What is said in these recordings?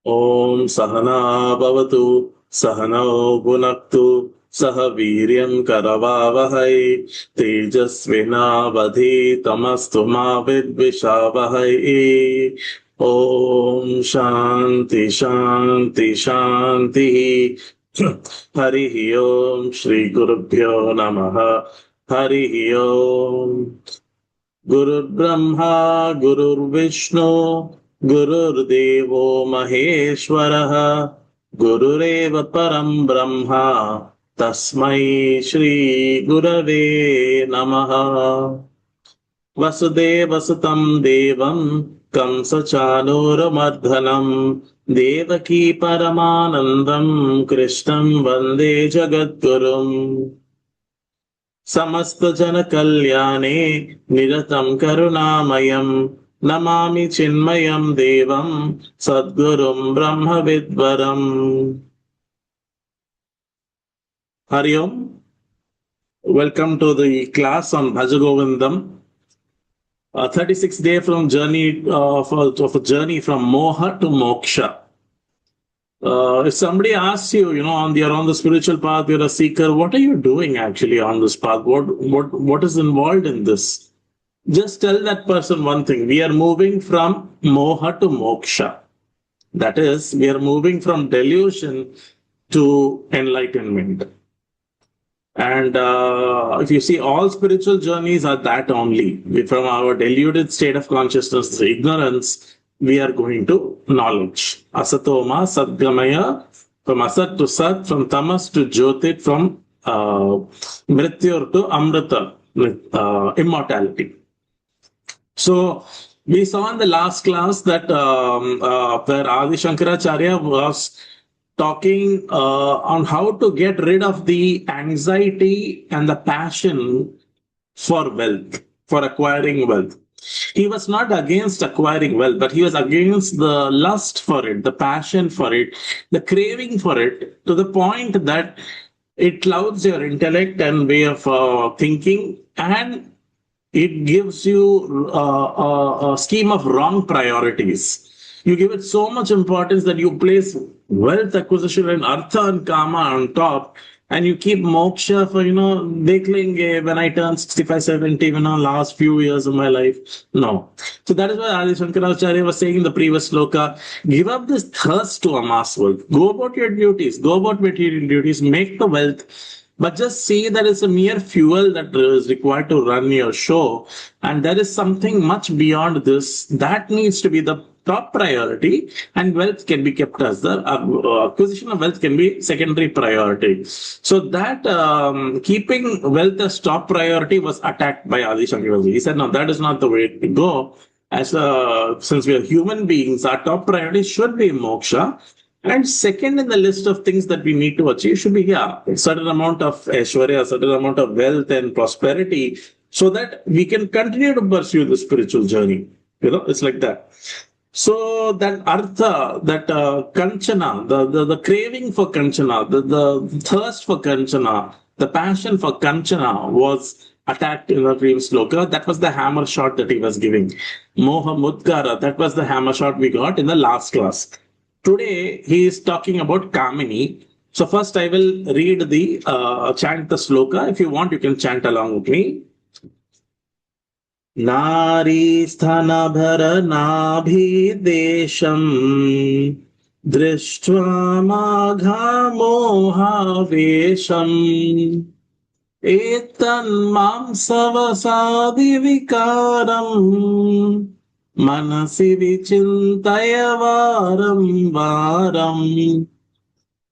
Om Sahana Bhavatu Sahano Bhunaktu Saha Viryam Karavavahai Tejasvinavadhi Tamastu Ma Vidvishavahai. Om Shanti Shanti Shanti. Harihi Om Shri Gurubhyo Namaha. Harihi Om. Guru Brahma Guru Vishnu Gurudevo Maheshwaraha Gurureva Param Brahma Tasmai Shri Gurave Namaha. Vasudeva Sutam Devam Kamsa Chanuramadhanam Devaki Paramanandam Krishnam Vande Jagadgurum. समस्त जन कल्याणे निरतं करुणामयं नमामि चिन्मयं देवं सद्गुरुं ब्रह्मविद्वरम्. Hari Om. Welcome to the class on Bhaja Govindam. 36th day from journey of a journey from Moha to Moksha. If somebody asks you, you're on the spiritual path, you're a seeker, what are you doing actually on this path? What is involved in this? Just tell that person one thing. We are moving from moha to moksha. That is, we are moving from delusion to enlightenment. And if you see, all spiritual journeys are that only. From our deluded state of consciousness, ignorance, we are going to knowledge. Asatoma, Sadgamaya, from Asat to Sat, from Tamas to Jyotit, from Mrityur to Amrita, immortality. So, we saw in the last class that where Adi Shankaracharya was talking on how to get rid of the anxiety and the passion for wealth, for acquiring wealth. He was not against acquiring wealth, but he was against the lust for it, the passion for it, the craving for it, to the point that it clouds your intellect and way of thinking, and it gives you a scheme of wrong priorities. You give it so much importance that you place wealth acquisition and artha and kama on top, and you keep moksha for, dekhlenge when I turn 65, 70, last few years of my life. No. So that is why Adi Shankaracharya was saying in the previous sloka, give up this thirst to amass wealth. Go about your duties, go about material duties, make the wealth, but just see that it's a mere fuel that is required to run your show. And there is something much beyond this that needs to be the top priority, and wealth can be kept as the acquisition of wealth can be secondary priority. So that keeping wealth as top priority was attacked by Adi Shankaracharya. He said, no, that is not the way to go. Since we are human beings, our top priority should be moksha. And second in the list of things that we need to achieve should be, a certain amount of aishwarya, a certain amount of wealth and prosperity, so that we can continue to pursue the spiritual journey. It's like that. So that artha, that kanchana, the craving for kanchana, the thirst for kanchana, the passion for kanchana was attacked in the previous sloka. That was the hammer shot that he was giving. Moha mudgara, that was the hammer shot we got in the last class. Today, he is talking about Kamini. So first I will read the chant the sloka. If you want, you can chant along with me. Nari sthanabhara nabhidesham drishtva magha moha vesham etan mamsavasadi vikaram Manasi vichintaya varam varam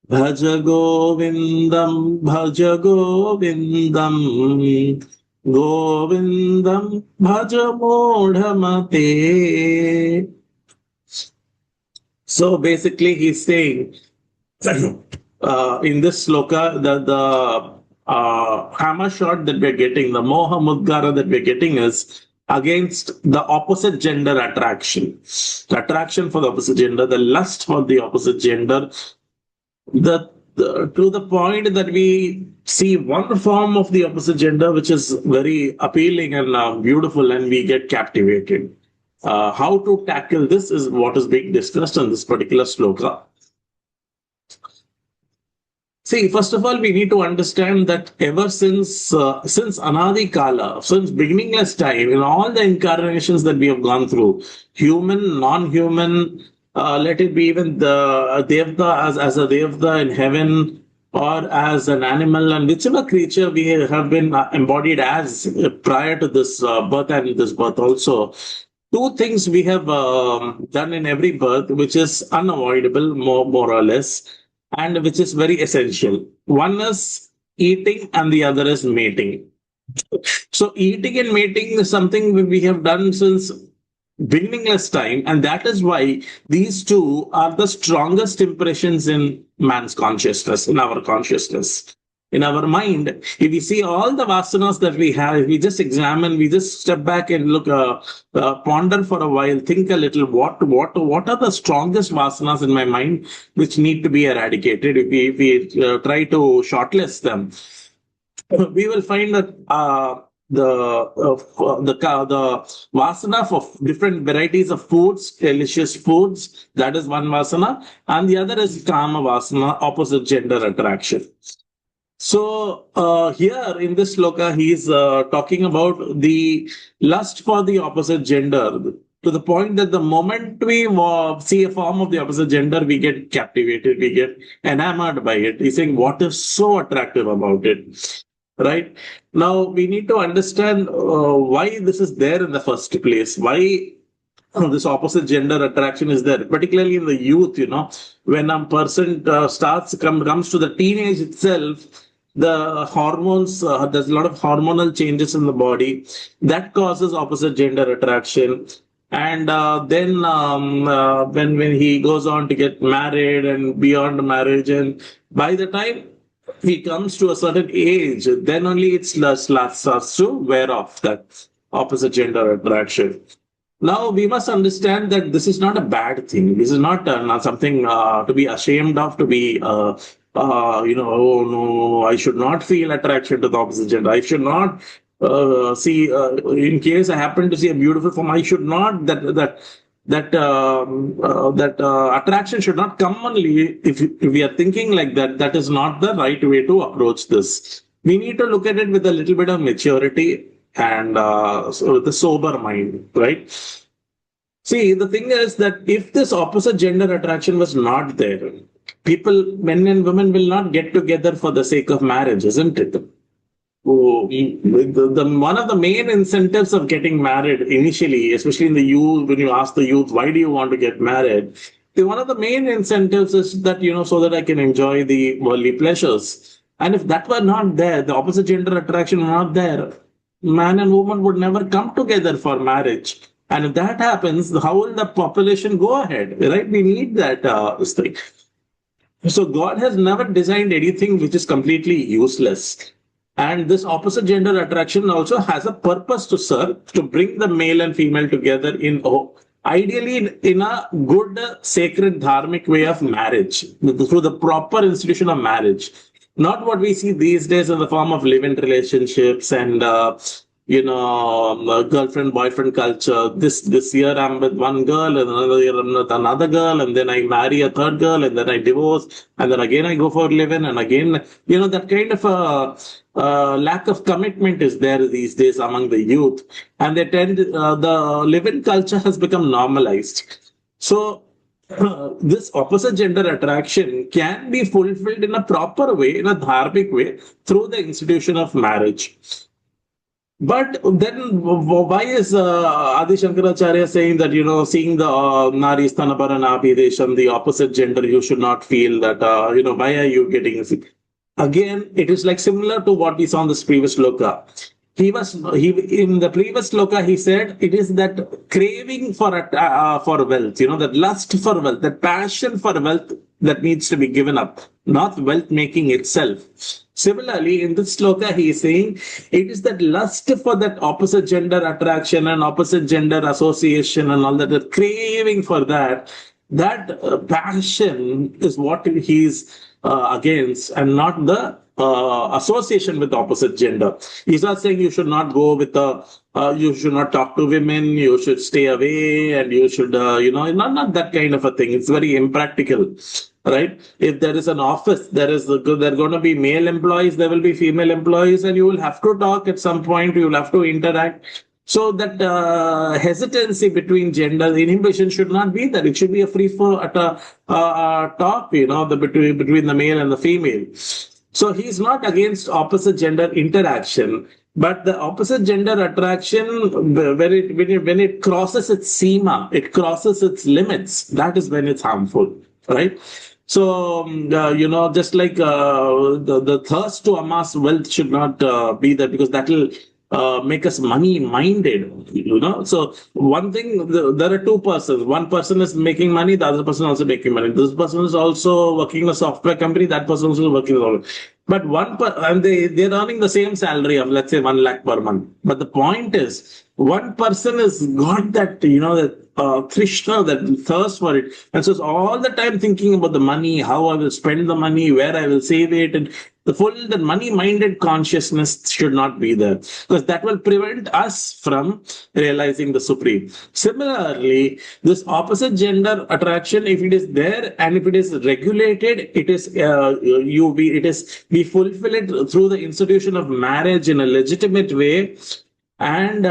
Bhaja Govindam Bhaja Govindam Govindam Bhaja Modhamate. So basically he's saying in this sloka the hammer shot that we're getting, the moha mudgara that we're getting is against the opposite gender attraction. The attraction for the opposite gender, the lust for the opposite gender, to the point that we see one form of the opposite gender which is very appealing and beautiful, and we get captivated. How to tackle this is what is being discussed in this particular sloka. See, first of all, we need to understand that ever since Anadi Kala, since beginningless time, in all the incarnations that we have gone through, human, non-human, let it be even the Devta as a Devta in heaven, or as an animal, and whichever creature we have been embodied as prior to this birth and this birth also. Two things we have done in every birth, which is unavoidable, more or less, and which is very essential. One is eating, and the other is mating. So, eating and mating is something we have done since beginningless time, and that is why these two are the strongest impressions in man's consciousness, in our consciousness. In our mind, if we see all the vasanas that we have, if we just examine, we just step back and look, ponder for a while, think a little, what are the strongest vasanas in my mind which need to be eradicated? If we try to shortlist them, we will find that the vasana for different varieties of foods, delicious foods, that is one vasana, and the other is kama vasana, opposite gender attraction. So here in this sloka, he is talking about the lust for the opposite gender, to the point that the moment we see a form of the opposite gender, we get captivated, we get enamored by it. He's saying, what is so attractive about it? Right? Now, we need to understand why this is there in the first place. Why this opposite gender attraction is there, particularly in the youth, when a person comes to the teenage itself, the hormones, there's a lot of hormonal changes in the body that causes opposite gender attraction. And then when he goes on to get married and beyond marriage, and by the time he comes to a certain age, then only it starts to wear off, that opposite gender attraction. Now, we must understand that this is not a bad thing. This is not something to be ashamed of, to be, oh no, I should not feel attraction to the opposite gender. I should not see, in case I happen to see a beautiful form, I should not, that attraction should not come only if we are thinking like that. That is not the right way to approach this. We need to look at it with a little bit of maturity and so with a sober mind, right? See, the thing is that if this opposite gender attraction was not there, people, men and women, will not get together for the sake of marriage, isn't it? One of the main incentives of getting married initially, especially in the youth, when you ask the youth, why do you want to get married? One of the main incentives is that, so that I can enjoy the worldly pleasures. And if that were not there, the opposite gender attraction were not there, man and woman would never come together for marriage. And if that happens, how will the population go ahead? Right? We need that thing. So God has never designed anything which is completely useless. And this opposite gender attraction also has a purpose to serve, to bring the male and female together ideally in a good, sacred, dharmic way of marriage, through the proper institution of marriage. Not what we see these days in the form of live-in relationships and girlfriend boyfriend culture. This year I'm with one girl, and another year I'm with another girl, and then I marry a third girl, and then I divorce, and then again I go for live-in, and again that kind of lack of commitment is there these days among the youth, and they tend the live-in culture has become normalized. So this opposite gender attraction can be fulfilled in a proper way, in a dharmic way, through the institution of marriage. But then why is Adi Shankaracharya saying that, seeing the Nari Sthanapara Desham, the opposite gender, you should not feel that, why are you getting sick? Again, it is like similar to what we saw in this previous sloka. In the previous sloka, he said it is that craving for wealth, that lust for wealth, that passion for wealth that needs to be given up, not wealth making itself. Similarly, in this sloka, he is saying it is that lust for that opposite gender attraction and opposite gender association and all that, the craving for that passion is what he is against, and not the association with the opposite gender. He's not saying you should not go with the, you should not talk to women, you should stay away, and you should, not that kind of a thing. It's very impractical, right? If there is an office, there are going to be male employees, there will be female employees, and you will have to talk at some point, you will have to interact. So that hesitancy between gender inhibition should not be there. It should be a free flow at a talk, between the male and the female. So he's not against opposite gender interaction, but the opposite gender attraction, when it crosses its sema, it crosses its limits. That is when it's harmful, right? So, just like the thirst to amass wealth should not be there, because that will make us money minded, So one thing, there are two persons. One person is making money, the other person also making money. This person is also working in a software company, that person is also working in a, but and they're earning the same salary of, let's say, 1 lakh per month. But the point is, one person has got that, that Krishna, that thirst for it. And so it's all the time thinking about the money, how I will spend the money, where I will save it. And the money-minded consciousness should not be there, because that will prevent us from realizing the Supreme. Similarly, this opposite gender attraction, if it is there and if it is regulated, it is we fulfill it through the institution of marriage in a legitimate way, and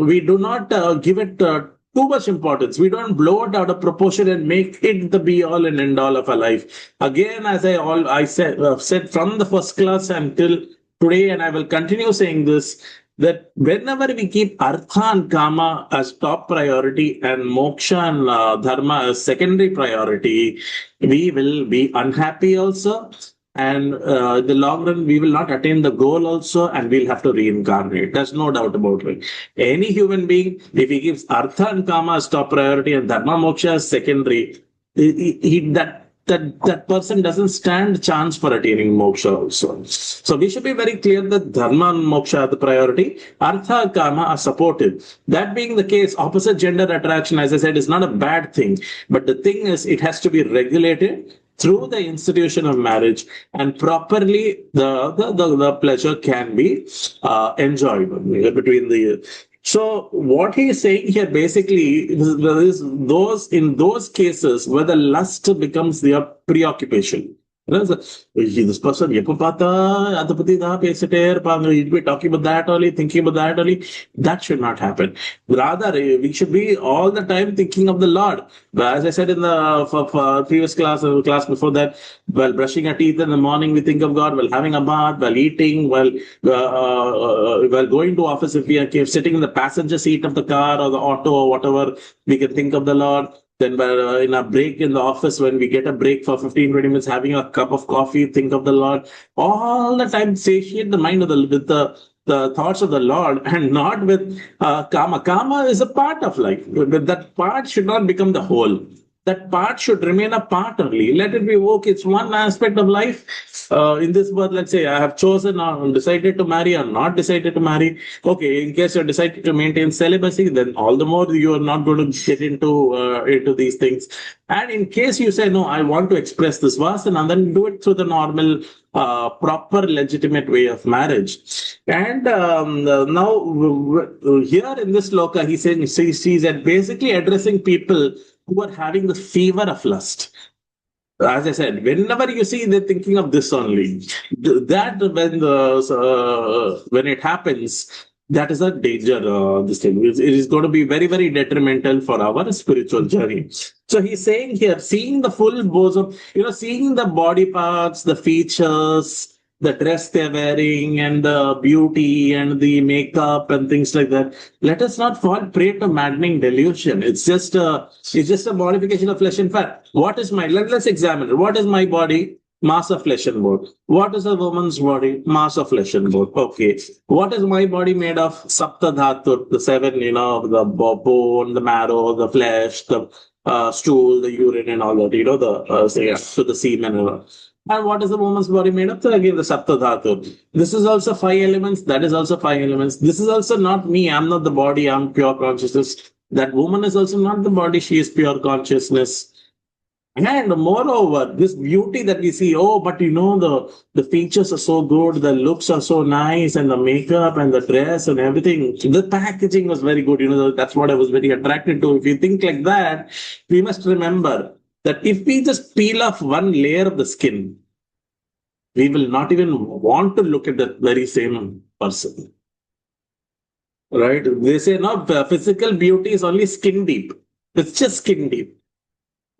we do not give it too much importance. We don't blow it out of proportion and make it the be all and end all of our life. Again, as I said from the first class until today, and I will continue saying this, that whenever we keep artha and kama as top priority and moksha and dharma as secondary priority, we will be unhappy also. And in the long run, we will not attain the goal also, and we'll have to reincarnate. There's no doubt about it. Any human being, if he gives artha and kama as top priority and dharma moksha as secondary, that person doesn't stand chance for attaining moksha also. So we should be very clear that dharma and moksha are the priority, artha and kama are supportive. That being the case, opposite gender attraction, as I said, is not a bad thing. But the thing is, it has to be regulated through the institution of marriage, and properly the pleasure can be enjoyed between the. So what he is saying here basically is in those cases where the lust becomes their preoccupation. This person, you'd be talking about that only, thinking about that only. That should not happen. Rather, we should be all the time thinking of the Lord. But as I said in the previous class, or the class before that, while brushing our teeth in the morning, we think of God. While having a bath, while eating, while going to office, if we are sitting in the passenger seat of the car or the auto or whatever, we can think of the Lord. Then in a break in the office, when we get a break for 15, 20 minutes, having a cup of coffee, think of the Lord. All the time satiate the mind with the thoughts of the Lord, and not with karma. Karma is a part of life, but that part should not become the whole. That part should remain a part only. Let it be okay. It's one aspect of life. In this birth, let's say I have chosen or decided to marry or not decided to marry. Okay, in case you're decided to maintain celibacy, then all the more you are not going to get into these things. And in case you say, no, I want to express this vasana, and then do it through the normal, proper, legitimate way of marriage. And now here in this loka, he's basically addressing people who are having the fever of lust. As I said, whenever you see, they're thinking of this only. That when it happens, that is a danger. This thing it is going to be very, very detrimental for our spiritual journey. So he's saying here, seeing the full bosom, seeing the body parts, the features, the dress they're wearing, and the beauty and the makeup and things like that. Let us not fall prey to maddening delusion. It's just a modification of flesh and fat. What is let's examine it. What is my body? Mass of flesh and bone. What is a woman's body? Mass of flesh and bone. Okay. What is my body made of? Sapta dhatu, the seven, the bone, the marrow, the flesh, the stool, the urine, and all that, the semen and all. And what is the woman's body made of? So again, the Sapta Dhatu. This is also 5 elements. That is also 5 elements. This is also not me. I'm not the body. I'm pure consciousness. That woman is also not the body. She is pure consciousness. And moreover, this beauty that we see, oh, but the features are so good, the looks are so nice, and the makeup and the dress and everything. The packaging was very good. That's what I was very attracted to. If you think like that, we must remember that if we just peel off one layer of the skin, we will not even want to look at that very same person. Right? They say no, physical beauty is only skin deep. It's just skin deep.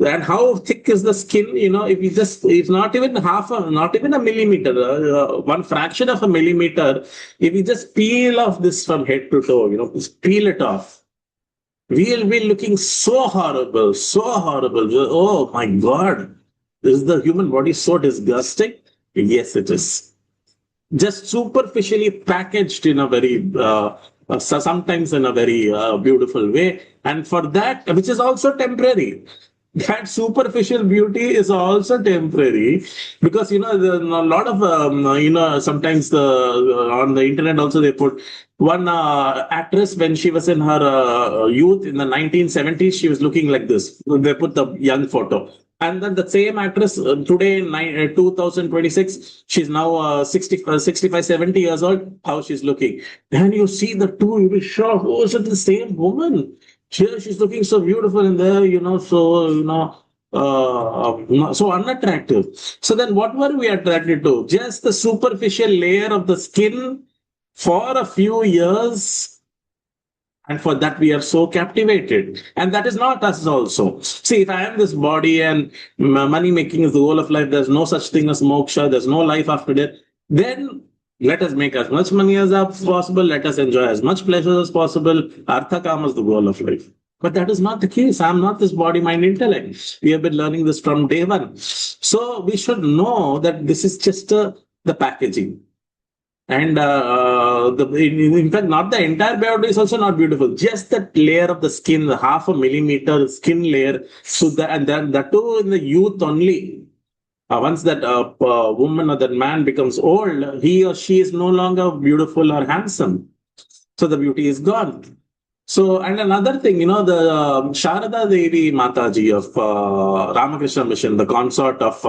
And how thick is the skin? If you just, it's not even not even a millimeter, one fraction of a millimeter. If you just peel off this from head to toe, just peel it off, we'll be looking so horrible, so horrible. Oh my God, is the human body so disgusting? Yes, it is. Just superficially packaged in a very, sometimes in a very beautiful way. And for that, which is also temporary, that superficial beauty is also temporary, because there's a lot of sometimes on the internet also they put one actress when she was in her youth in the 1970s, she was looking like this. They put the young photo. And then the same actress today in 2026, she's now 65, 70 years old, how she's looking. Then you see the two, you'll be shocked. Oh, is it the same woman? Here she's looking so beautiful, and there, so unattractive. So then what were we attracted to? Just the superficial layer of the skin for a few years, and for that we are so captivated. And that is not us also. See, if I am this body and money making is the goal of life, there's no such thing as moksha, there's no life after death, then let us make as much money as possible, let us enjoy as much pleasure as possible. Artha kama is the goal of life. But that is not the case. I'm not this body, mind, intellect. We have been learning this from day one. So we should know that this is just the packaging. And in fact, not the entire body is also not beautiful. Just that layer of the skin, the half a millimeter skin layer. So and then that too in the youth only. Once that woman or that man becomes old, he or she is no longer beautiful or handsome. So the beauty is gone. So, and another thing, the Sharada Devi Mataji of Ramakrishna Mission, the consort of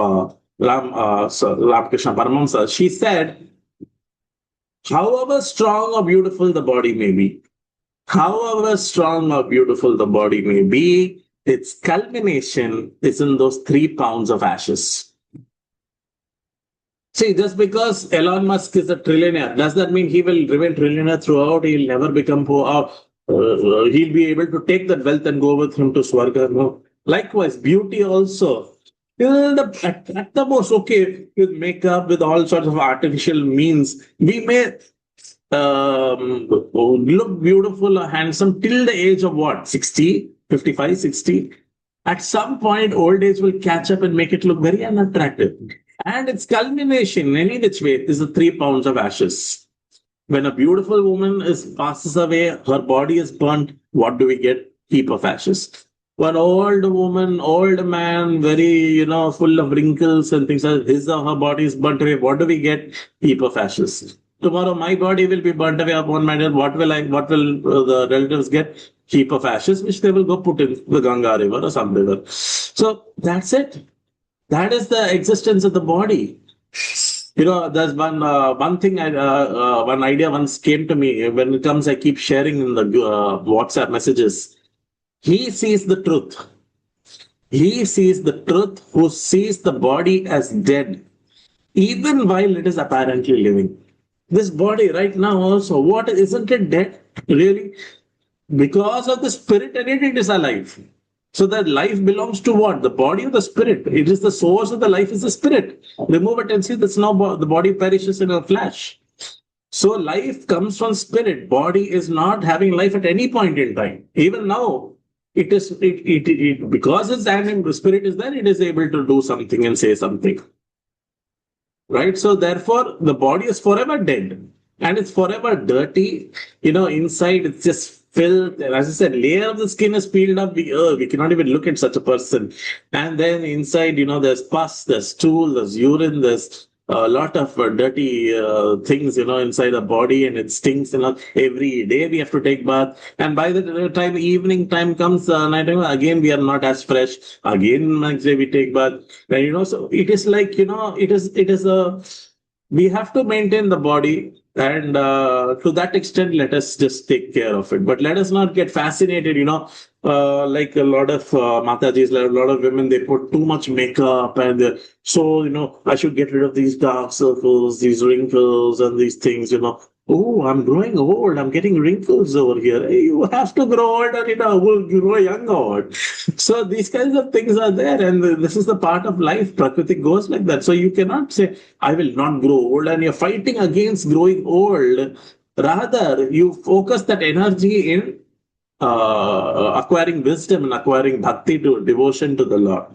Ramakrishna Paramahamsa, she said, however strong or beautiful the body may be, however strong or beautiful the body may be, its culmination is in those 3 pounds of ashes. See, just because Elon Musk is a trillionaire, does that mean he will remain trillionaire throughout? He'll never become poor. He'll be able to take that wealth and go with him to Swarga. No. Likewise, beauty also. At the most, okay, with makeup, with all sorts of artificial means, we may look beautiful or handsome till the age of what? 60, 55, 60. At some point, old age will catch up and make it look very unattractive. And its culmination, in any which way, is the 3 pounds of ashes. When a beautiful woman passes away, her body is burnt. What do we get? Heap of ashes. One old woman, old man, very, full of wrinkles and things, his or her body is burnt away. What do we get? Heap of ashes. Tomorrow, my body will be burnt away upon my death. What will the relatives get? Heap of ashes, which they will go put in the Ganga river or some river. So that's it. That is the existence of the body. There's one thing, one idea once came to me. When it comes, I keep sharing in the WhatsApp messages. He sees the truth. He sees the truth who sees the body as dead, even while it is apparently living. This body right now also, what isn't it dead? Really? Because of the spirit in it, it is alive. So that life belongs to what? The body or the spirit? It is the source of the life is the spirit. Remove it and see that's now the body perishes in a flash. So life comes from spirit. Body is not having life at any point in time. Even now, it is because its the spirit is there, it is able to do something and say something. Right? So therefore, the body is forever dead. And it's forever dirty. Inside it's just filth. And as I said, layer of the skin is peeled up. We cannot even look at such a person. And then inside, there's pus, there's stool, there's urine, there's a lot of dirty things, inside the body, and it stinks. Every day we have to take bath, and by the time evening time comes, night time again we are not as fresh. Again next day we take bath, and so it is like it is a we have to maintain the body, and to that extent let us just take care of it, but let us not get fascinated, like a lot of matajis, like a lot of women, they put too much makeup, and so I should get rid of these dark circles, these wrinkles, and these things. Oh, I'm growing old. I'm getting wrinkles over here. Hey, you have to grow old, and will grow young old. So these kinds of things are there, and this is the part of life. Prakriti goes like that. So you cannot say, I will not grow old, and you're fighting against growing old. Rather, you focus that energy in acquiring wisdom and acquiring bhakti, to devotion to the Lord.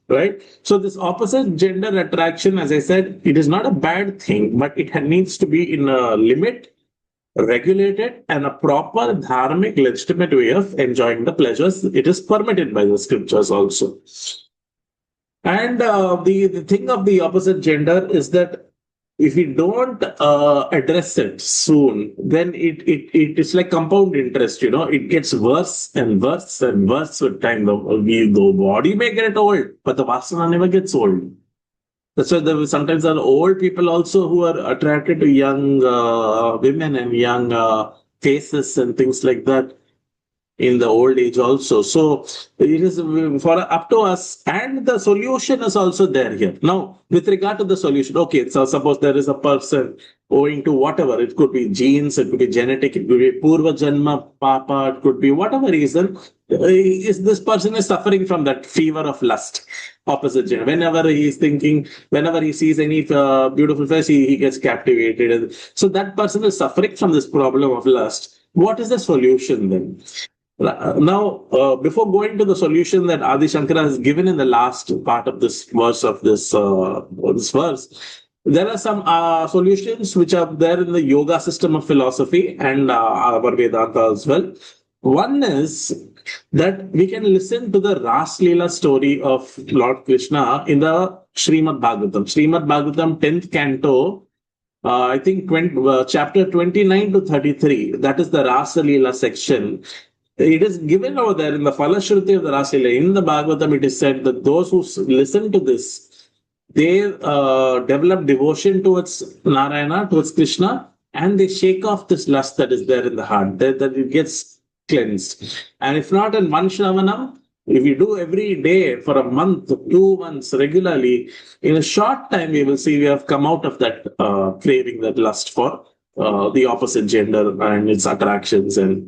Right? So this opposite gender attraction, as I said, it is not a bad thing, but it needs to be in a limit, regulated, and a proper dharmic, legitimate way of enjoying the pleasures. It is permitted by the scriptures also. And the thing of the opposite gender is that if we don't address it soon, then it is like compound interest. It gets worse and worse and worse with time. The body may get old, but the vasana never gets old. That's why sometimes there are old people also who are attracted to young women and young faces and things like that in the old age also. So it is for up to us, and the solution is also there here. Now, with regard to the solution, okay, so suppose there is a person owing to whatever, it could be genes, it could be genetic, it could be purva janma papa, it could be whatever reason, is this person is suffering from that fever of lust, opposite gender. Whenever he is thinking, whenever he sees any beautiful face, he gets captivated. So that person is suffering from this problem of lust. What is the solution then? Now, before going to the solution that Adi Shankara has given in the last part of this verse this verse, there are some solutions which are there in the yoga system of philosophy and our Vedanta as well. One is that we can listen to the Ras Leela story of Lord Krishna in the Srimad Bhagavatam. Srimad Bhagavatam, 10th canto, I think chapter 29 to 33, that is the Rasa Leela section. It is given over there in the Falashruti of the Rasa Leela. In the Bhagavatam, it is said that those who listen to this, they develop devotion towards Narayana, towards Krishna, and they shake off this lust that is there in the heart, that it gets cleansed. And if not in one Shravanam, if you do every day for a month, 2 months regularly, in a short time, we will see we have come out of that craving, that lust for the opposite gender and its attractions and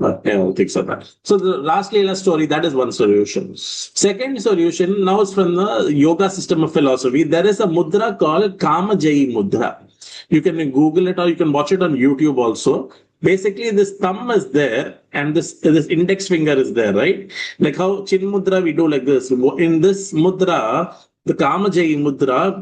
things like that. So the Ras Leela story, that is one solution. Second solution, now is from the yoga system of philosophy. There is a mudra called Kama Jayi Mudra. You can Google it or you can watch it on YouTube also. Basically, this thumb is there and this index finger is there, right? Like how Chin Mudra we do like this. In this mudra, the Kamajayi Mudra,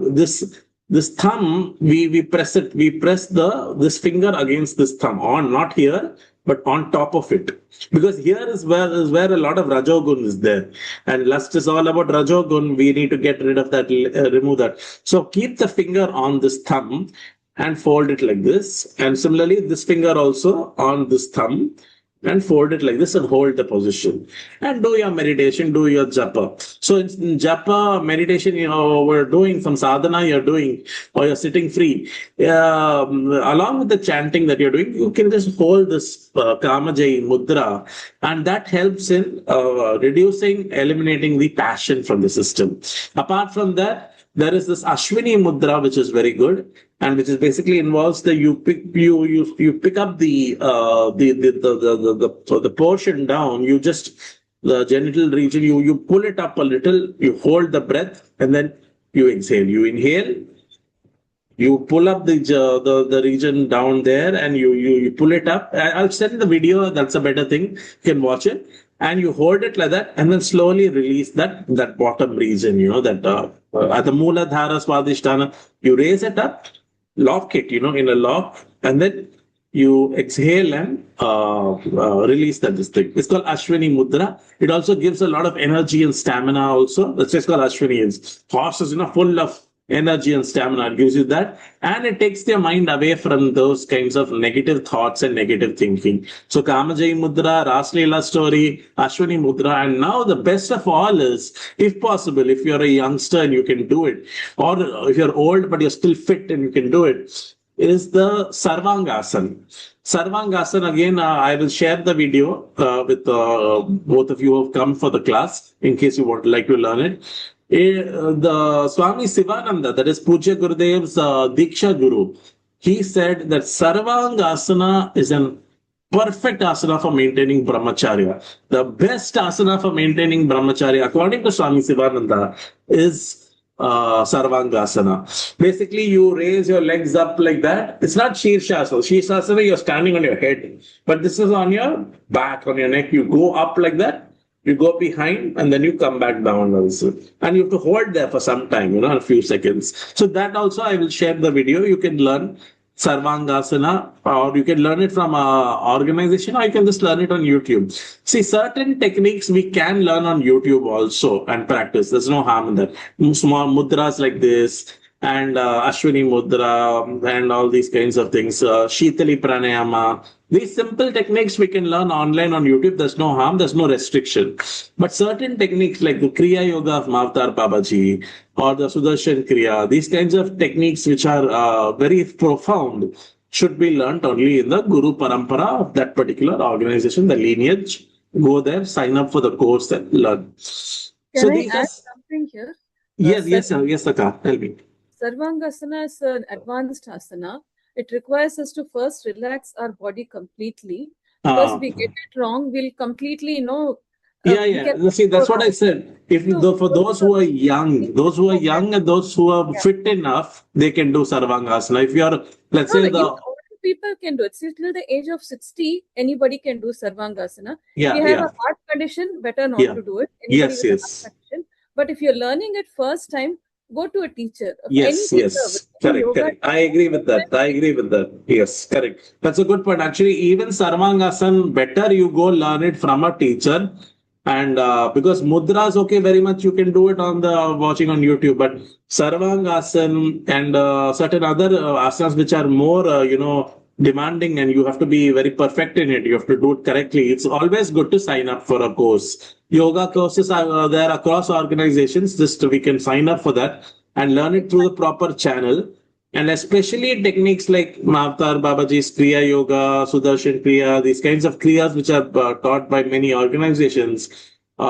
this thumb, we press it, we press this finger against this thumb, on, not here, but on top of it. Because here is where a lot of Rajogun is there. And lust is all about Rajogun. We need to get rid of that, remove that. So keep the finger on this thumb and fold it like this. And similarly, this finger also on this thumb and fold it like this and hold the position. And do your meditation, do your japa. So in japa, meditation, we're doing some sadhana you're doing, or you're sitting free. Along with the chanting that you're doing, you can just hold this Kamajayi Mudra, and that helps in reducing, eliminating the passion from the system. Apart from that, there is this Ashwini Mudra, which is very good, and which is basically involves the you pick up the portion down. You just the genital region. You pull it up a little. You hold the breath, and then you exhale. You inhale. You pull up the region down there, and you pull it up. I'll send the video. That's a better thing. You can watch it. And you hold it like that, and then slowly release that bottom region, that at the Mula Dhara Swadhisthana, you raise it up, lock it, in a lock, and then you exhale and release this thing. It's called Ashwini Mudra. It also gives a lot of energy and stamina also. That's just called Ashwini. Horses, full of energy and stamina. It gives you that, and it takes your mind away from those kinds of negative thoughts and negative thinking. So Kamajayi Mudra, Rasleela story, Ashwini Mudra, and now the best of all is, if possible, if you're a youngster and you can do it, or if you're old but you're still fit and you can do it, is the Sarvangasana. Sarvangasana, again, I will share the video with both of you who have come for the class in case you would like to learn it. The Swami Sivananda, that is Pujya Gurudev's Diksha Guru, he said that Sarvangasana is an perfect asana for maintaining brahmacharya. The best asana for maintaining brahmacharya, according to Swami Sivananda, is Sarvangasana. Basically, you raise your legs up like that. It's not Shirshasana. Shirshasana, you're standing on your head. But this is on your back, on your neck. You go up like that. You go behind and then you come back down also. And you have to hold there for some time, a few seconds. So that also I will share the video. You can learn Sarvangasana, or you can learn it from an organization, or you can just learn it on YouTube. See, certain techniques we can learn on YouTube also and practice. There's no harm in that. Small mudras like this, and Ashwini Mudra, and all these kinds of things. Shitali Pranayama. These simple techniques we can learn online on YouTube. There's no harm, there's no restriction. But certain techniques like the Kriya Yoga of Mavtar Babaji or the Sudarshan Kriya, these kinds of techniques which are very profound should be learnt only in the Guru Parampara of that particular organization, the lineage. Go there, sign up for the course and learn. Can I add something here? Yes, Akka, tell me. Sarvangasana is an advanced asana. It requires us to first relax our body completely. Because if we get it wrong, we'll completely, See, that's what I said. For those who are young, and those who are fit enough, they can do Sarvangasana. If you are, let's say older people can do it. See, till the age of 60, anybody can do Sarvangasana. If you have a heart condition, better not to do it. Anybody with a heart condition. But if you're learning it first time, go to a teacher. Yes, correct. I agree with that. Yes, correct. That's a good point. Actually, even Sarvangasana, better you go learn it from a teacher. And because mudras, okay, very much you can do it on the watching on YouTube, but Sarvangasana and certain other asanas which are more, demanding, and you have to be very perfect in it. You have to do it correctly. It's always good to sign up for a course. Yoga courses are there across organizations. Just we can sign up for that and learn it through the proper channel. And especially techniques like Mavtar Babaji's Kriya Yoga, Sudarshan Kriya, these kinds of Kriyas which are taught by many organizations. We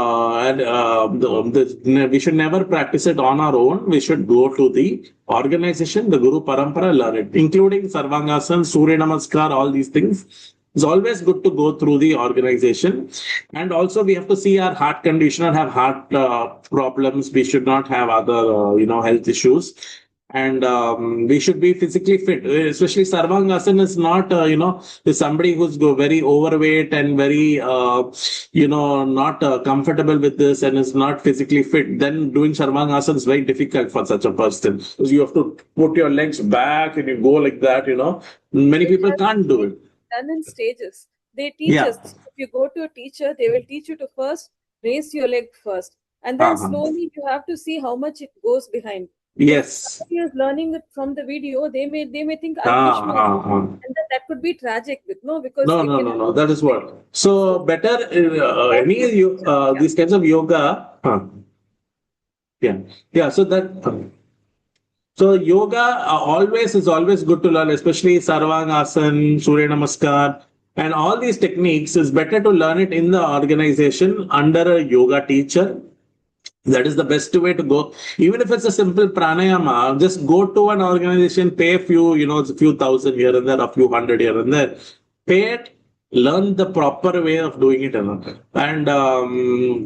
should never practice it on our own. We should go to the organization, the Guru Parampara, learn it, including Sarvangasana, Surya Namaskar, all these things. It's always good to go through the organization. And also we have to see our heart condition or have heart problems. We should not have other, health issues. And we should be physically fit, especially Sarvangasana is not, is somebody who's very overweight and very, not comfortable with this and is not physically fit. Then doing Sarvangasana is very difficult for such a person. Because you have to put your legs back and you go like that, Many people can't do it. Done in stages. They teach us. If you go to a teacher, they will teach you to first raise your leg first. And then slowly you have to see how much it goes behind. Yes. Somebody is learning it from the video. They may think I'll push more. And then that could be tragic, because no. That is what. So better these kinds of yoga. So that. So yoga is always good to learn, especially Sarvangasana, Surya Namaskar, and all these techniques. Is better to learn it in the organization under a yoga teacher. That is the best way to go. Even if it's a simple pranayama, just go to an organization, pay a few, a few thousand here and there, a few hundred here and there. Pay it, learn the proper way of doing it. And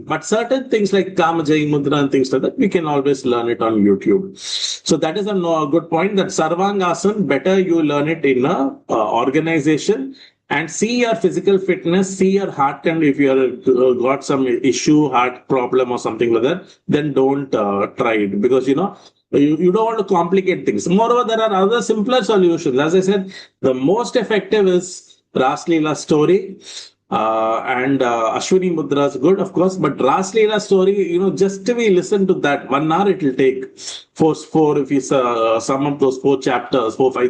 but certain things like Kamajayi Mudra and things like that, we can always learn it on YouTube. So that is a good point, that Sarvangasana, better you learn it in a organization. And see your physical fitness, see your heart, and if you are got some issue, heart problem or something like that, then don't try it, because you don't want to complicate things. Moreover, there are other simpler solutions. As I said, the most effective is Ras Leela story, And Ashwini Mudra is good, of course, but Ras Leela story, just we listen to that 1 hour it will take. Four, if you sum up those 5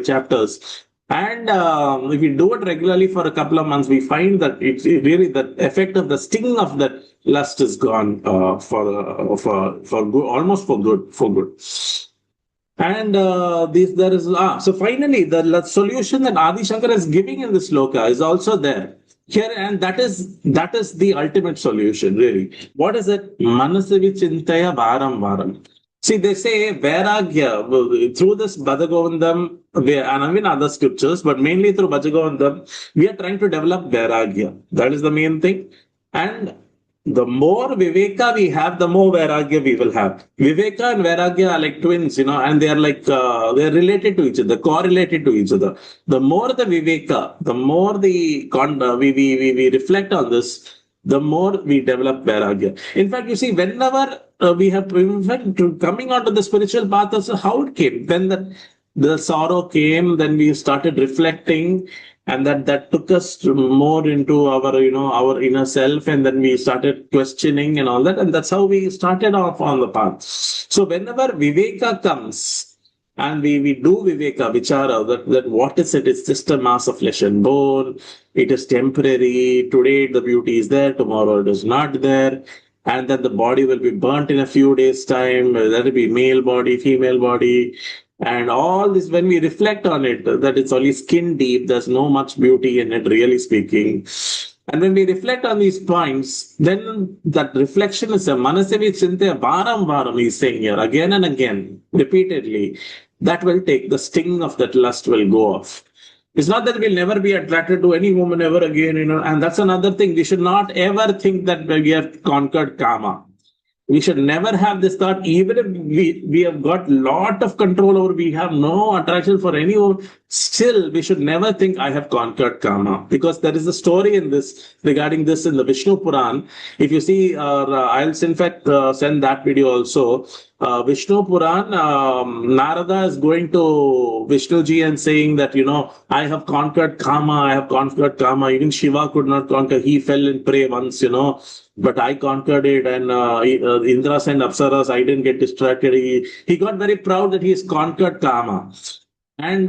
chapters. And if we do it regularly for a couple of months, we find that it really the effect of the sting of that lust is gone for good, almost for good. And there is so finally the solution that Adi Shankara is giving in this sloka is also there here, and that is the ultimate solution, really. What is it? Manasavi chintaya varam varam. See, they say Vairagya through this Bhaja Govindam, and I mean other scriptures, but mainly through Bhaja Govindam, we are trying to develop Vairagya. That is the main thing. And the more Viveka we have, the more Vairagya we will have. Viveka and Vairagya are like twins, and they are like, they're related to each other, correlated to each other. The more the Viveka, the more we reflect on this, the more we develop Vairagya. In fact, you see, whenever we have, in fact, coming onto the spiritual path, also how it came. When the sorrow came, then we started reflecting, and that took us more into our inner self, and then we started questioning and all that, and that's how we started off on the path. So whenever Viveka comes, and we do Viveka, Vichara, that what is it? It's just a mass of flesh and bone. It is temporary. Today the beauty is there, tomorrow it is not there. And then the body will be burnt in a few days' time. There will be male body, female body. And all this, when we reflect on it, that it's only skin deep, there's no much beauty in it, really speaking. And when we reflect on these points, then that reflection is a manasavi chinte varam varam, he's saying here, again and again, repeatedly. That will take the sting of that lust will go off. It's not that we'll never be attracted to any woman ever again, and that's another thing. We should not ever think that we have conquered kama. We should never have this thought, even if we have got lot of control over, we have no attraction for anyone, still we should never think I have conquered kama, because there is a story in this regarding this in the Vishnu Puran. If you see, I'll in fact send that video also. Vishnu Puran, Narada is going to Vishnuji and saying that, I have conquered kama, even Shiva could not conquer, he fell in prey once, but I conquered it, and Indra and Apsaras, I didn't get distracted. He got very proud that he's conquered kama. And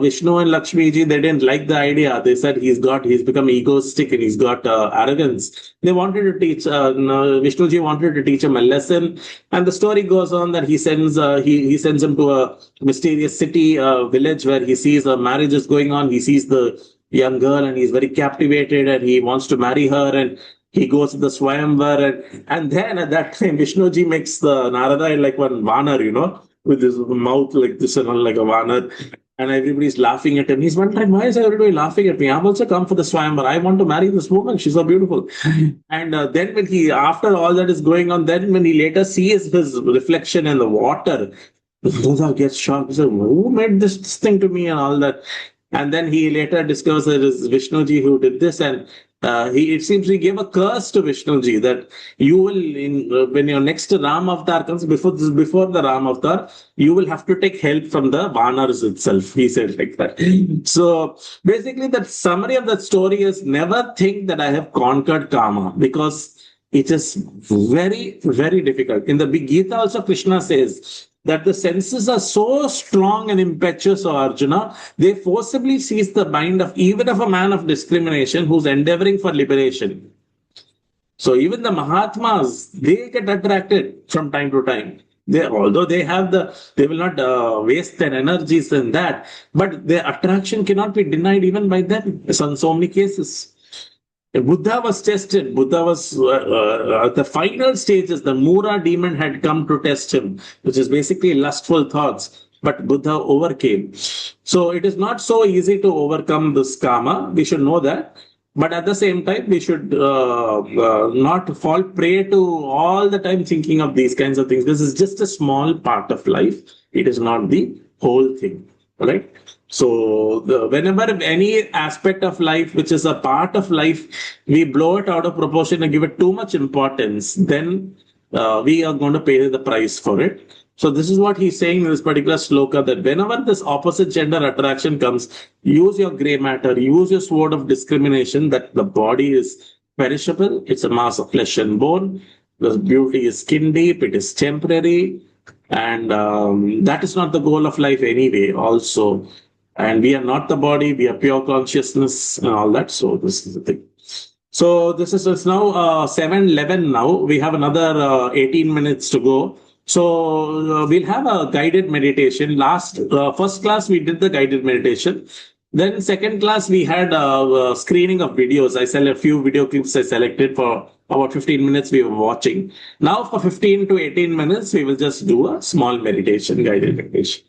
Vishnu and Lakshmi ji, they didn't like the idea. They said he's become egoistic and he's got arrogance. They wanted to teach, Vishnu ji wanted to teach him a lesson. And the story goes on that he sends him to a mysterious city, village, where he sees a marriage is going on. He sees the young girl and he's very captivated and he wants to marry her, and he goes to the Swayamvar, and then at that time Vishnuji makes the Narada like one Vanar, with his mouth like this and all, like a Vanar, and everybody's laughing at him. He's wondering, why is everybody laughing at me? I've also come for the Swayamvar. I want to marry this woman. She's so beautiful. And then when after all that is going on, then when he later sees his reflection in the water, Buddha gets shocked. He says, who made this thing to me and all that? And then he later discovers that it is Vishnuji who did this, and it seems he gave a curse to Vishnuji that you will, when your next Ram Avatar comes, before the Ram Avatar, you will have to take help from the Vanars itself. He said like that. So basically, the summary of that story is never think that I have conquered karma, because it is very, very difficult. In the Big Gita also, Krishna says that the senses are so strong and impetuous, O Arjuna, they forcibly seize the mind of even of a man of discrimination who's endeavoring for liberation. So even the Mahatmas, they get attracted from time to time. Although they will not waste their energies in that, but their attraction cannot be denied even by them in so many cases. Buddha was tested. Buddha was at the final stages. The Mura demon had come to test him, which is basically lustful thoughts. But Buddha overcame. So it is not so easy to overcome this karma. We should know that. But at the same time, we should not fall prey to all the time thinking of these kinds of things. This is just a small part of life. It is not the whole thing. Right? So whenever any aspect of life, which is a part of life, we blow it out of proportion and give it too much importance, then we are going to pay the price for it. So this is what he's saying in this particular sloka, that whenever this opposite gender attraction comes, use your gray matter, use your sword of discrimination, that the body is perishable, it's a mass of flesh and bone, the beauty is skin deep, it is temporary, and that is not the goal of life anyway, also. And we are not the body, we are pure consciousness and all that. So this is the thing. So this is it's now 7:11 now. We have another 18 minutes to go. So we'll have a guided meditation. First class we did the guided meditation. Then second class we had a screening of videos. I select a few video clips I selected for about 15 minutes we were watching. Now for 15 to 18 minutes we will just do a small meditation, guided meditation.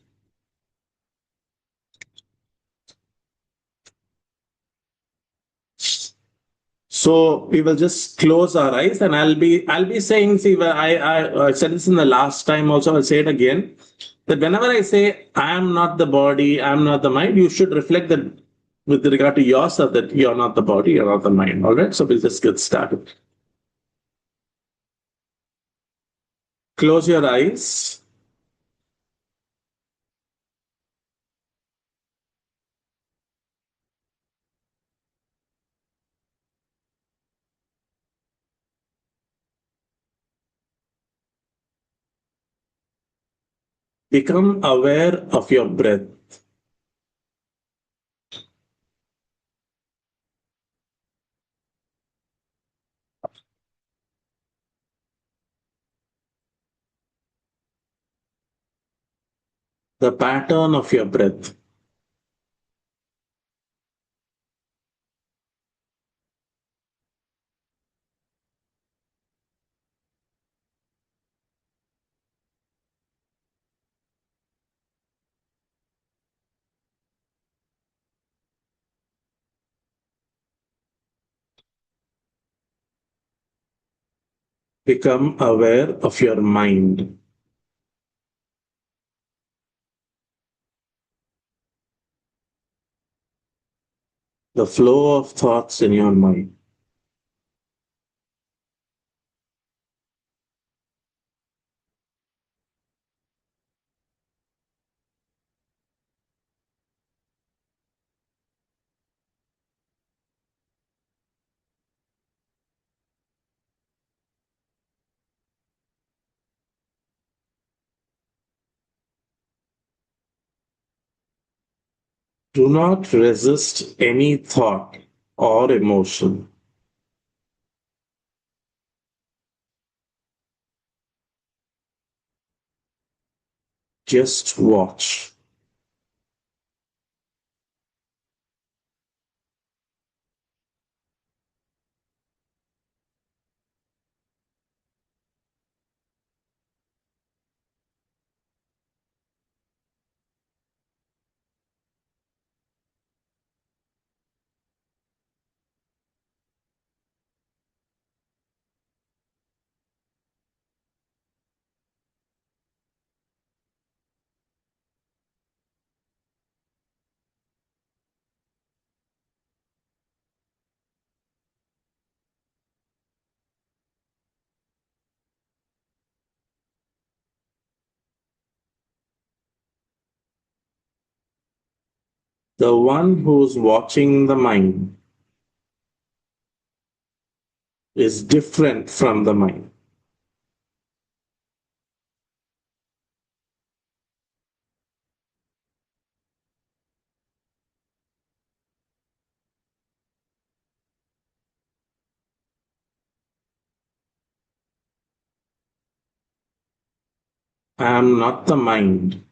So we will just close our eyes, and I'll be saying, see, I said this in the last time also, I'll say it again, that whenever I say I am not the body, I am not the mind, you should reflect that with regard to yourself, that you're not the body, you're not the mind. All right. So we'll just get started. Close your eyes. Become aware of your breath. The pattern of your breath. Become aware of your mind. The flow of thoughts in your mind. Do not resist any thought or emotion. Just watch. The one who's watching the mind is different from the mind. I am not the mind.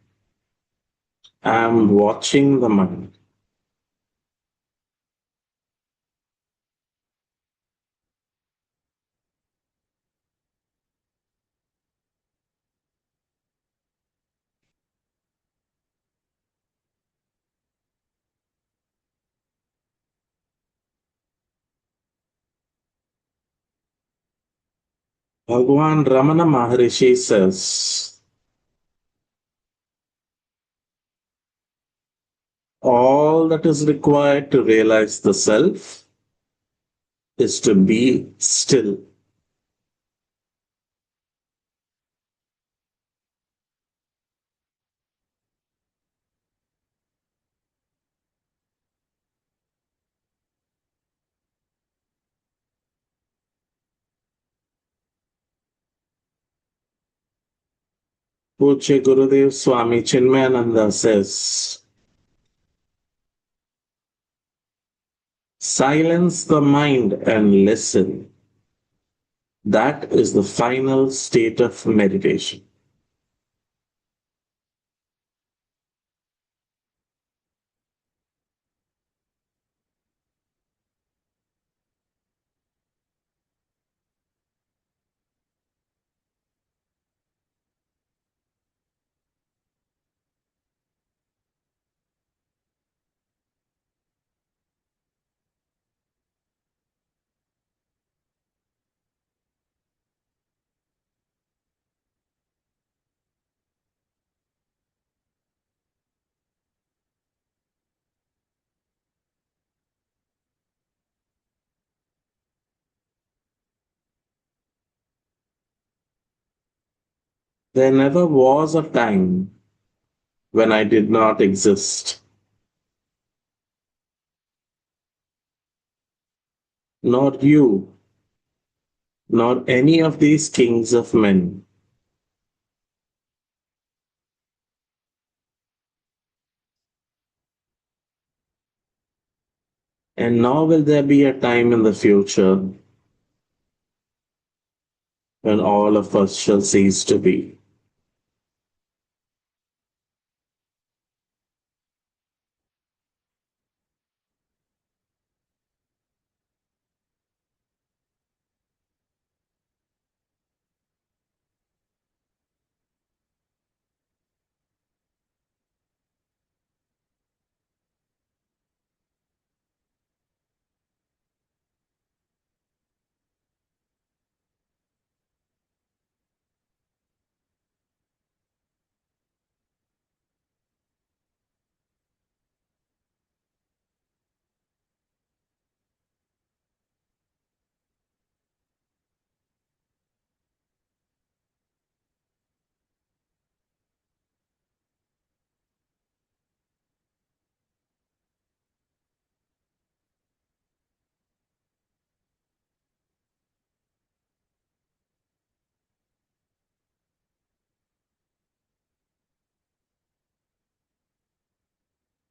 I am watching the mind. Bhagwan Ramana Maharishi says, all that is required to realize the self is to be still. Pujya Gurudev Swami Chinmayananda says, silence the mind and listen. That is the final state of meditation. There never was a time when I did not exist, nor you, nor any of these kings of men. And nor will there be a time in the future when all of us shall cease to be.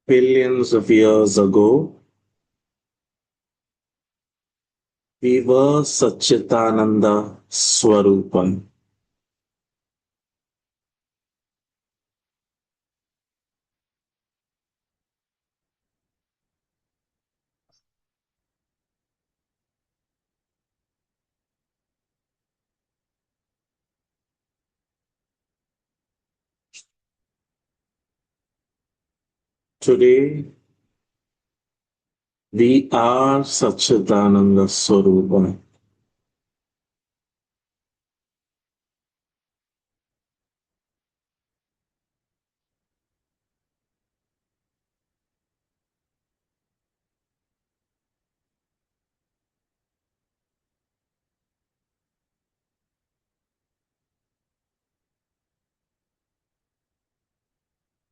Billions of years ago, we were Satchitananda Swarupam. Today, we are Satchitananda Swarupam.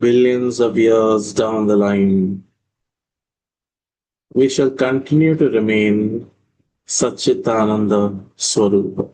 Billions of years down the line, we shall continue to remain Satchitananda Swarupa.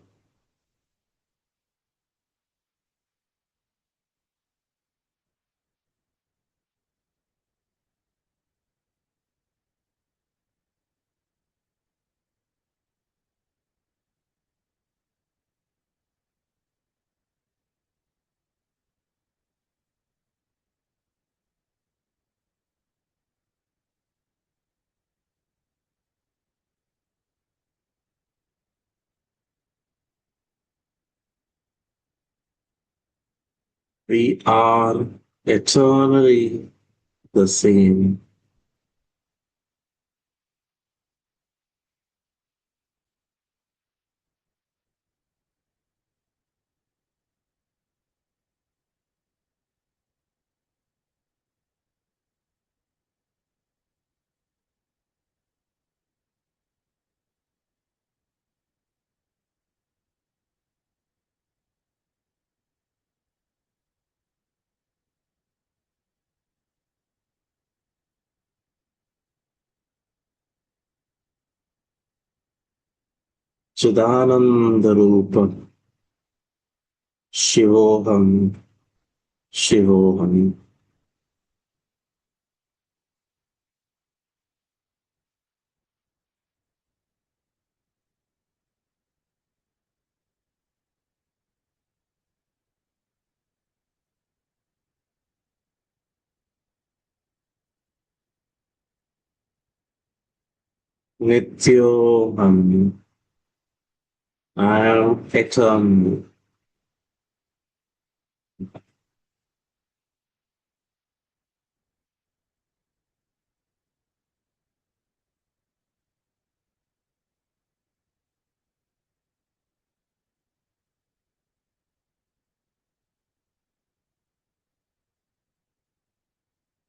We are eternally the same. Chidananda Rupa Shivoham Shivoham. Nityoham. I am eternal.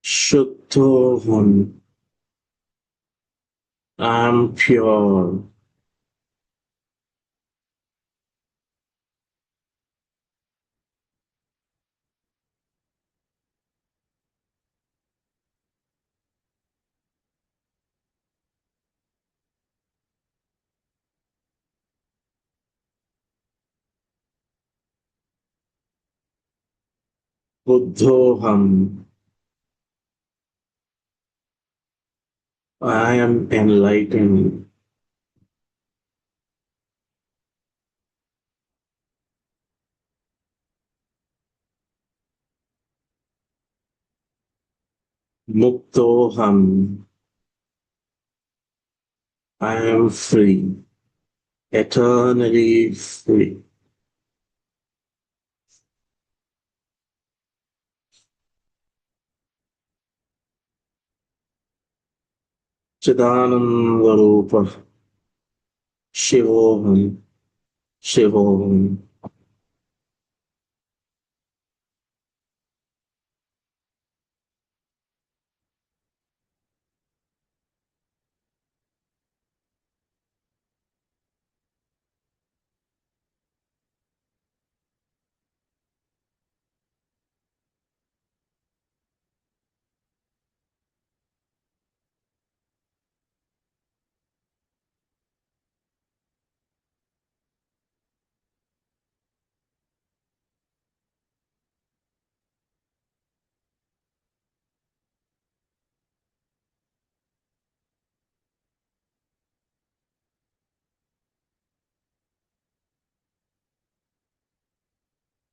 Shuddhoham. I am pure. Buddhoham. I am enlightened. Muktoham. I am free. Eternally free. Chidananda Rupa. Shivoham. Shivoham.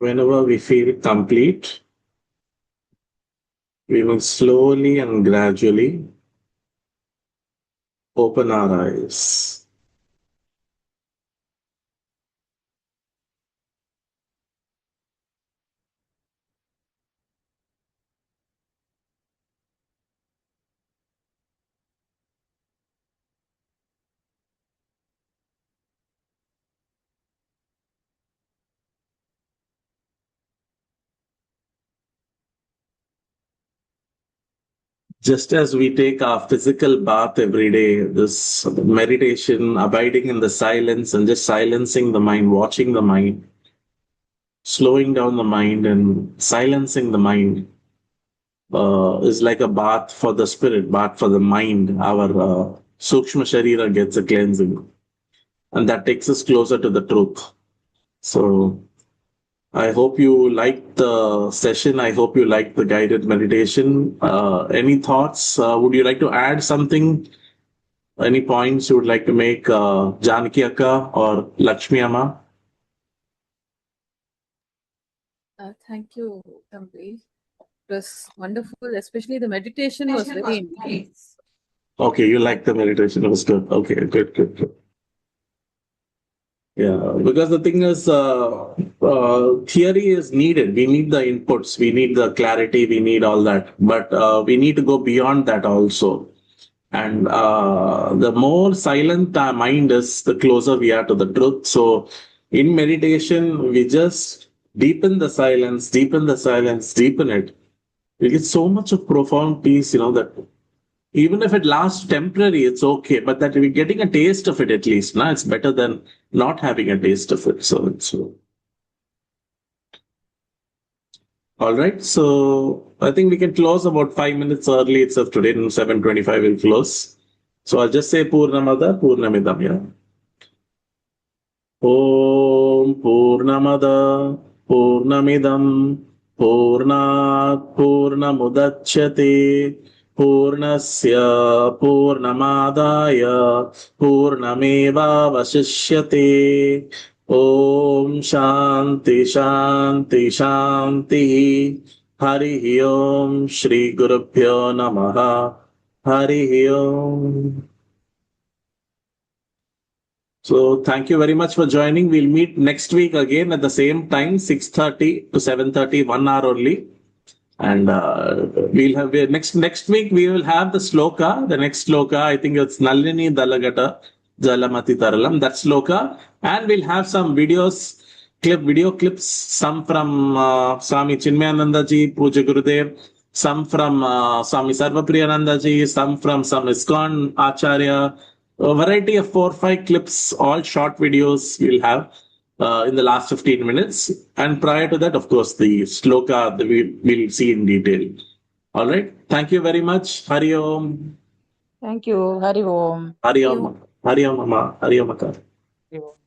Whenever we feel complete, we will slowly and gradually open our eyes. Just as we take our physical bath every day, this meditation, abiding in the silence and just silencing the mind, watching the mind, slowing down the mind and silencing the mind is like a bath for the spirit, bath for the mind. Our Sukshma Sharira gets a cleansing, and that takes us closer to the truth. So I hope you liked the session. I hope you liked the guided meditation. Any thoughts? Would you like to add something? Any points you would like to make, Janaki Akka or Lakshmi Amma? Thank you, Tambi. It was wonderful, especially the meditation was very intense. Okay, you liked the meditation. It was good. Okay, good. Yeah, because the thing is, theory is needed. We need the inputs, we need the clarity, we need all that. But we need to go beyond that also. And the more silent our mind is, the closer we are to the truth. So in meditation, we just deepen the silence, deepen it. We get so much of profound peace, that even if it lasts temporary, it's okay. But that we're getting a taste of it at least. Now it's better than not having a taste of it. So it's all right. So I think we can close about 5 minutes early itself today. 7:25 we'll close. So I'll just say Purnamada, Purnamidam. Yeah. Om Purnamada, Purnamidam, Purnat Purnamudachyate Purnasya Purnamadaya Purnameva Vasishyate. Om Shanti Shanti Shanti. Hari Om Shri Gurubhyo Namaha. Hari Om. So thank you very much for joining. We'll meet next week again at the same time, 6:30 to 7:30, 1 hour only. And we'll have next week we will have the sloka. The next sloka, I think it's Nalini Dalagata Jalamati Taralam. That sloka, and we'll have some video clips. Some from Swami Chinmayananda ji, Puja Gurudev. Some from Swami Sarvapriyananda ji. Some from some ISKCON Acharya. A variety of 4-5 clips, all short videos we'll have in the last 15 minutes. And prior to that, of course, the sloka that we'll see in detail. All right. Thank you very much. Hari Om. Thank you. Hari Om. Hari Om. Hari Om, Mama. Hari Om, Akar. Hari Om.